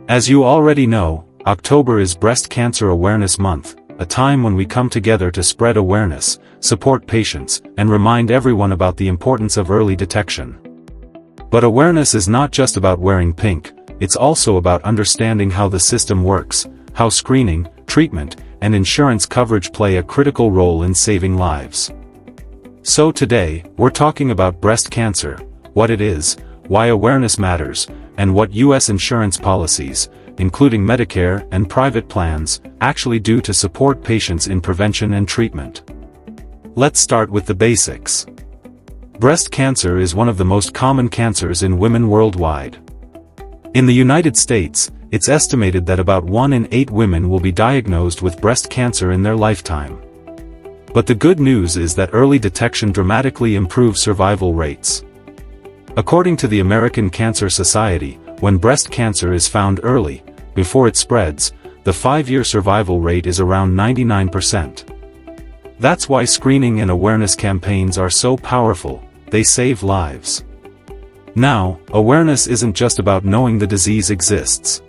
As you already know, October is Breast Cancer Awareness Month, a time when we come together to spread awareness, support patients, and remind everyone about the importance of early detection. But awareness is not just about wearing pink, it's also about understanding how the system works, how screening, treatment, and insurance coverage play a critical role in saving lives. So today, we're talking about breast cancer, what it is, why awareness matters, and what U.S. insurance policies, including Medicare and private plans, actually do to support patients in prevention and treatment. Let's start with the basics. Breast cancer is one of the most common cancers in women worldwide. In the United States, it's estimated that about 1 in 8 women will be diagnosed with breast cancer in their lifetime. But the good news is that early detection dramatically improves survival rates. According to the American Cancer Society, when breast cancer is found early, before it spreads, the 5-year survival rate is around 99%. That's why screening and awareness campaigns are so powerful, they save lives. Now, awareness isn't just about knowing the disease exists.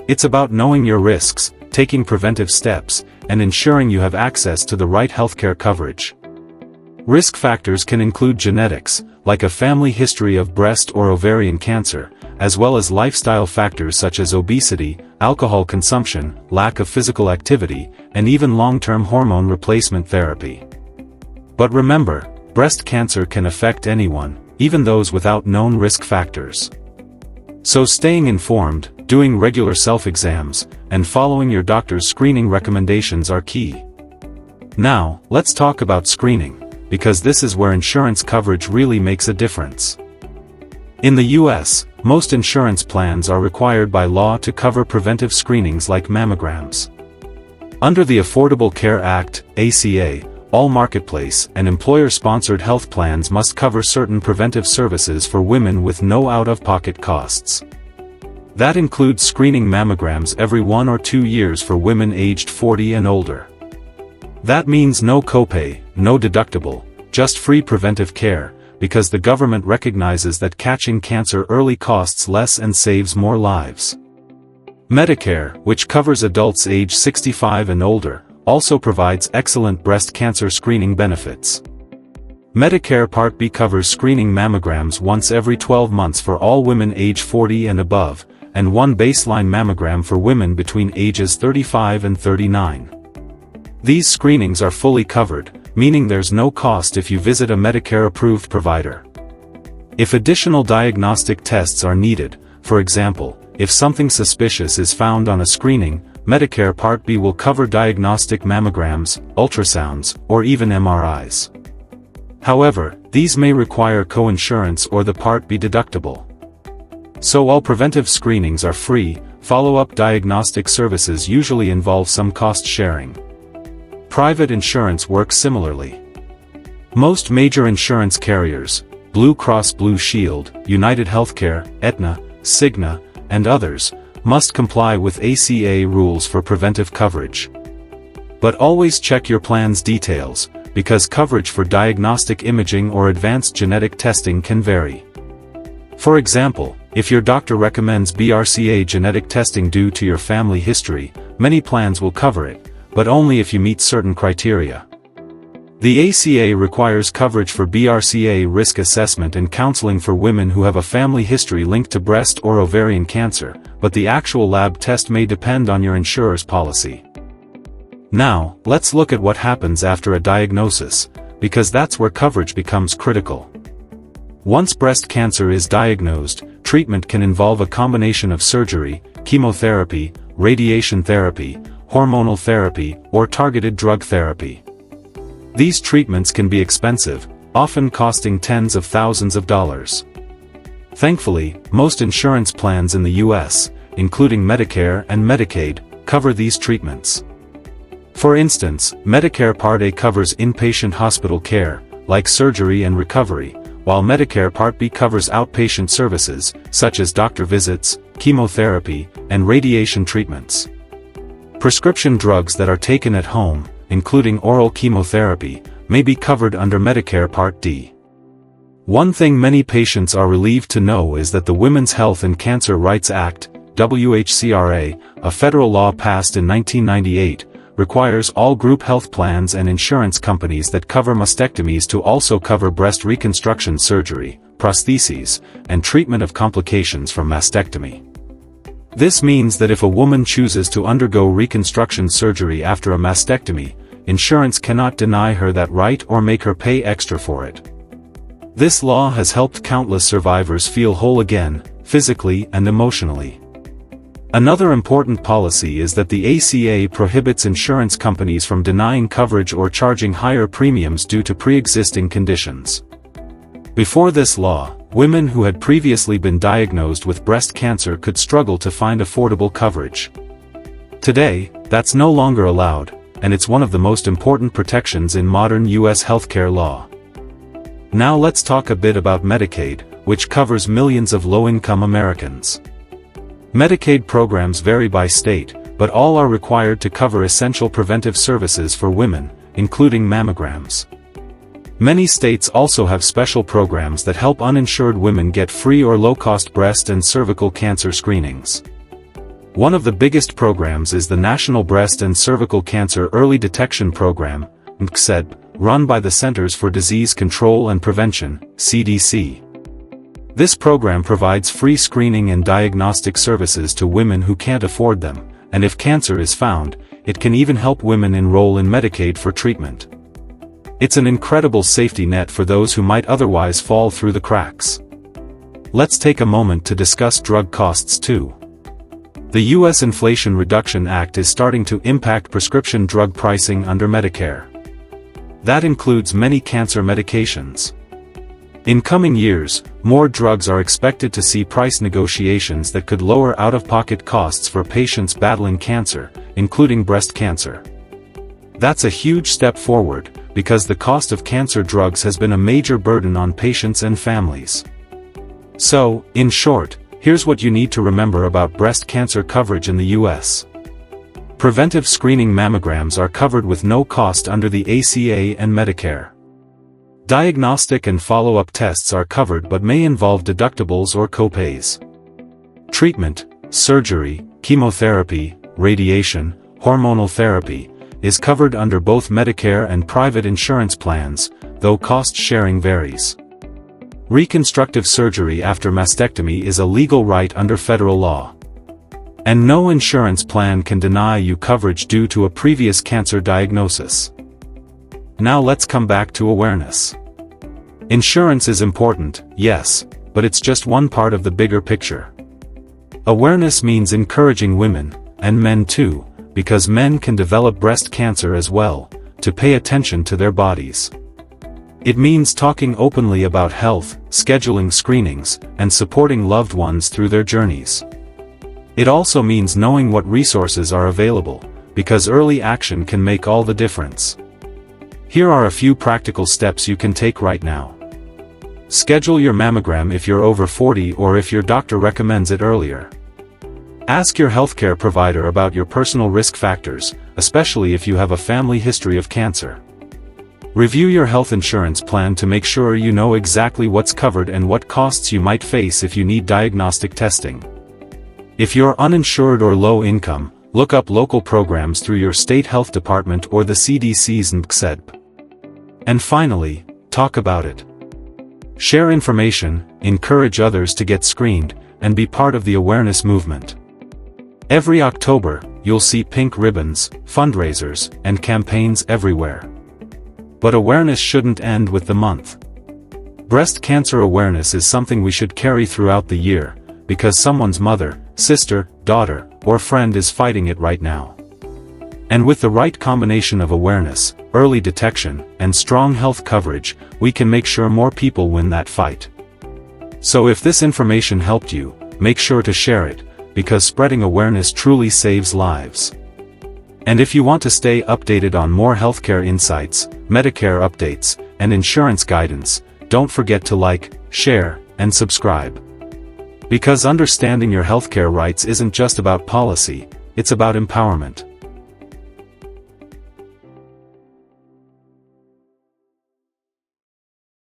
It's about knowing your risks, taking preventive steps, and ensuring you have access to the right healthcare coverage. Risk factors can include genetics, like a family history of breast or ovarian cancer, as well as lifestyle factors such as obesity, alcohol consumption, lack of physical activity, and even long-term hormone replacement therapy. But remember, breast cancer can affect anyone, even those without known risk factors. So staying informed, doing regular self-exams, and following your doctor's screening recommendations are key. Now, let's talk about screening, because this is where insurance coverage really makes a difference. In the U.S., most insurance plans are required by law to cover preventive screenings like mammograms. Under the Affordable Care Act, ACA, all marketplace and employer-sponsored health plans must cover certain preventive services for women with no out-of-pocket costs. That includes screening mammograms every 1 or 2 years for women aged 40 and older. That means no copay, no deductible, just free preventive care, because the government recognizes that catching cancer early costs less and saves more lives. Medicare, which covers adults age 65 and older, also provides excellent breast cancer screening benefits. Medicare Part B covers screening mammograms once every 12 months for all women age 40 and above, and 1 baseline mammogram for women between ages 35 and 39. These screenings are fully covered, meaning there's no cost if you visit a Medicare-approved provider. If additional diagnostic tests are needed, for example, if something suspicious is found on a screening, Medicare Part B will cover diagnostic mammograms, ultrasounds, or even MRIs. However, these may require coinsurance or the Part B deductible. So while preventive screenings are free, follow-up diagnostic services usually involve some cost sharing. Private insurance works similarly. Most major insurance carriers, Blue Cross Blue Shield, United Healthcare, Aetna, Cigna, and others, must comply with ACA rules for preventive coverage. But always check your plan's details, because coverage for diagnostic imaging or advanced genetic testing can vary. For example, if your doctor recommends BRCA genetic testing due to your family history, many plans will cover it, but only if you meet certain criteria. The ACA requires coverage for BRCA risk assessment and counseling for women who have a family history linked to breast or ovarian cancer, but the actual lab test may depend on your insurer's policy. Now, let's look at what happens after a diagnosis, because that's where coverage becomes critical. Once breast cancer is diagnosed, treatment can involve a combination of surgery, chemotherapy, radiation therapy, hormonal therapy, or targeted drug therapy. These treatments can be expensive, often costing tens of thousands of dollars. Thankfully, most insurance plans in the U.S., including Medicare and Medicaid, cover these treatments. For instance, Medicare Part A covers inpatient hospital care, like surgery and recovery, while Medicare Part B covers outpatient services, such as doctor visits, chemotherapy, and radiation treatments. Prescription drugs that are taken at home, including oral chemotherapy, may be covered under Medicare Part D. One thing many patients are relieved to know is that the Women's Health and Cancer Rights Act, WHCRA, a federal law passed in 1998, requires all group health plans and insurance companies that cover mastectomies to also cover breast reconstruction surgery, prostheses, and treatment of complications from mastectomy. This means that if a woman chooses to undergo reconstruction surgery after a mastectomy, insurance cannot deny her that right or make her pay extra for it. This law has helped countless survivors feel whole again, physically and emotionally. Another important policy is that the ACA prohibits insurance companies from denying coverage or charging higher premiums due to pre-existing conditions. Before this law, women who had previously been diagnosed with breast cancer could struggle to find affordable coverage. Today, that's no longer allowed, and it's one of the most important protections in modern U.S. healthcare law. Now let's talk a bit about Medicaid, which covers millions of low-income Americans. Medicaid programs vary by state, but all are required to cover essential preventive services for women, including mammograms. Many states also have special programs that help uninsured women get free or low-cost breast and cervical cancer screenings. One of the biggest programs is the National Breast and Cervical Cancer Early Detection Program, NCCED, run by the Centers for Disease Control and Prevention, CDC. This program provides free screening and diagnostic services to women who can't afford them, and if cancer is found, it can even help women enroll in Medicaid for treatment. It's an incredible safety net for those who might otherwise fall through the cracks. Let's take a moment to discuss drug costs too. The U.S. Inflation Reduction Act is starting to impact prescription drug pricing under Medicare. That includes many cancer medications. In coming years, more drugs are expected to see price negotiations that could lower out-of-pocket costs for patients battling cancer, including breast cancer. That's a huge step forward, because the cost of cancer drugs has been a major burden on patients and families. So, in short, here's what you need to remember about breast cancer coverage in the U.S. Preventive screening mammograms are covered with no cost under the ACA and Medicare. Diagnostic and follow-up tests are covered but may involve deductibles or copays. Treatment, surgery, chemotherapy, radiation, hormonal therapy, is covered under both Medicare and private insurance plans, though cost sharing varies. Reconstructive surgery after mastectomy is a legal right under federal law. And no insurance plan can deny you coverage due to a previous cancer diagnosis. Now let's come back to awareness. Insurance is important, yes, but it's just one part of the bigger picture. Awareness means encouraging women, and men too, because men can develop breast cancer as well, to pay attention to their bodies. It means talking openly about health, scheduling screenings, and supporting loved ones through their journeys. It also means knowing what resources are available, because early action can make all the difference. Here are a few practical steps you can take right now. Schedule your mammogram if you're over 40 or if your doctor recommends it earlier. Ask your healthcare provider about your personal risk factors, especially if you have a family history of cancer. Review your health insurance plan to make sure you know exactly what's covered and what costs you might face if you need diagnostic testing. If you're uninsured or low income, look up local programs through your state health department or the CDC's NCCED. And finally, talk about it. Share information, encourage others to get screened, and be part of the awareness movement. Every October, you'll see pink ribbons, fundraisers, and campaigns everywhere. But awareness shouldn't end with the month. Breast cancer awareness is something we should carry throughout the year, because someone's mother, sister, daughter, or friend is fighting it right now. And with the right combination of awareness, early detection, and strong health coverage, we can make sure more people win that fight. So if this information helped you, make sure to share it, because spreading awareness truly saves lives. And if you want to stay updated on more healthcare insights, Medicare updates, and insurance guidance, don't forget to like, share, and subscribe. Because understanding your healthcare rights isn't just about policy, it's about empowerment.